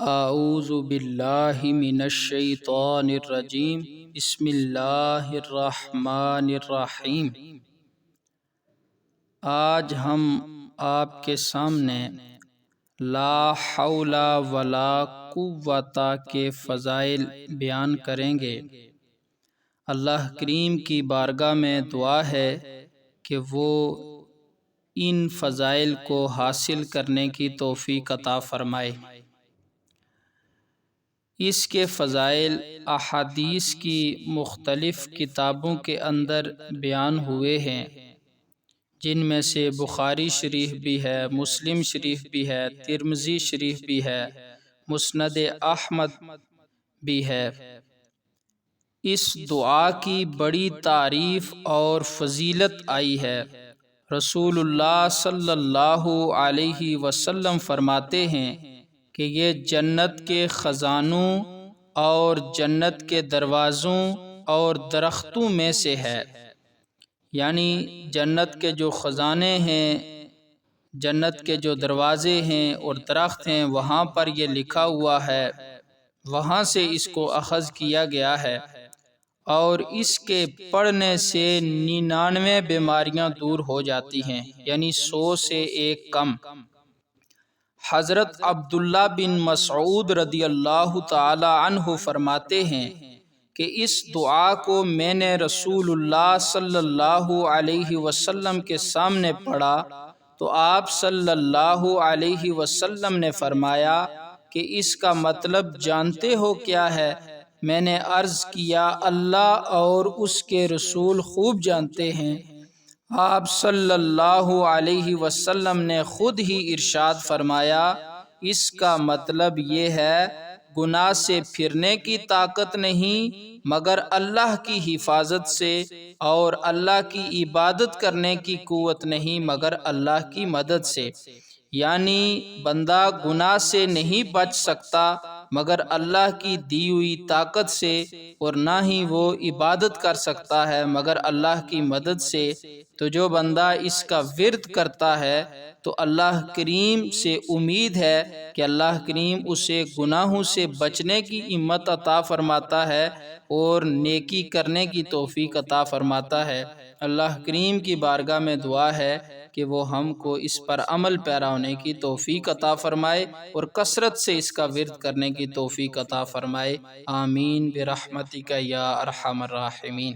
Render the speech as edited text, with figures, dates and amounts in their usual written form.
اعوذ باللہ من الشیطان الرجیم بسم اللہ الرحمن الرحیم۔ آج ہم آپ کے سامنے لا حول ولا قوت کے فضائل بیان کریں گے۔ اللہ کریم کی بارگاہ میں دعا ہے کہ وہ ان فضائل کو حاصل کرنے کی توفیق عطا فرمائے۔ اس کے فضائل احادیث کی مختلف کتابوں کے اندر بیان ہوئے ہیں، جن میں سے بخاری شریف بھی ہے، مسلم شریف بھی ہے، ترمذی شریف بھی ہے، مسند احمد بھی ہے۔ اس دعا کی بڑی تعریف اور فضیلت آئی ہے۔ رسول اللہ صلی اللہ علیہ وسلم فرماتے ہیں کہ یہ جنت کے خزانوں اور جنت کے دروازوں اور درختوں میں سے ہے، یعنی جنت کے جو خزانے ہیں، جنت کے جو دروازے ہیں اور درخت ہیں، وہاں پر یہ لکھا ہوا ہے، وہاں سے اس کو اخذ کیا گیا ہے، اور اس کے پڑھنے سے 99 بیماریاں دور ہو جاتی ہیں، یعنی 100 سے ایک کم۔ حضرت عبداللہ بن مسعود رضی اللہ تعالی عنہ فرماتے ہیں کہ اس دعا کو میں نے رسول اللہ صلی اللہ علیہ وسلم کے سامنے پڑھا تو آپ صلی اللہ علیہ وسلم نے فرمایا کہ اس کا مطلب جانتے ہو کیا ہے؟ میں نے عرض کیا اللہ اور اس کے رسول خوب جانتے ہیں۔ آپ صلی اللہ علیہ وسلم نے خود ہی ارشاد فرمایا، اس کا مطلب یہ ہے گناہ سے پھرنے کی طاقت نہیں مگر اللہ کی حفاظت سے، اور اللہ کی عبادت کرنے کی قوت نہیں مگر اللہ کی مدد سے، یعنی بندہ گناہ سے نہیں بچ سکتا مگر اللہ کی دی ہوئی طاقت سے، اور نہ ہی وہ عبادت کر سکتا ہے مگر اللہ کی مدد سے۔ تو جو بندہ اس کا ورد کرتا ہے تو اللہ کریم سے امید ہے کہ اللہ کریم اسے گناہوں سے بچنے کی ہمت عطا فرماتا ہے اور نیکی کرنے کی توفیق عطا فرماتا ہے۔ اللہ کریم کی بارگاہ میں دعا ہے کہ وہ ہم کو اس پر عمل پیرا ہونے کی توفیق عطا فرمائے اور کثرت سے اس کا ورد کرنے کی توفیق عطا فرمائے۔ آمین برحمتک یا ارحم الراحمین۔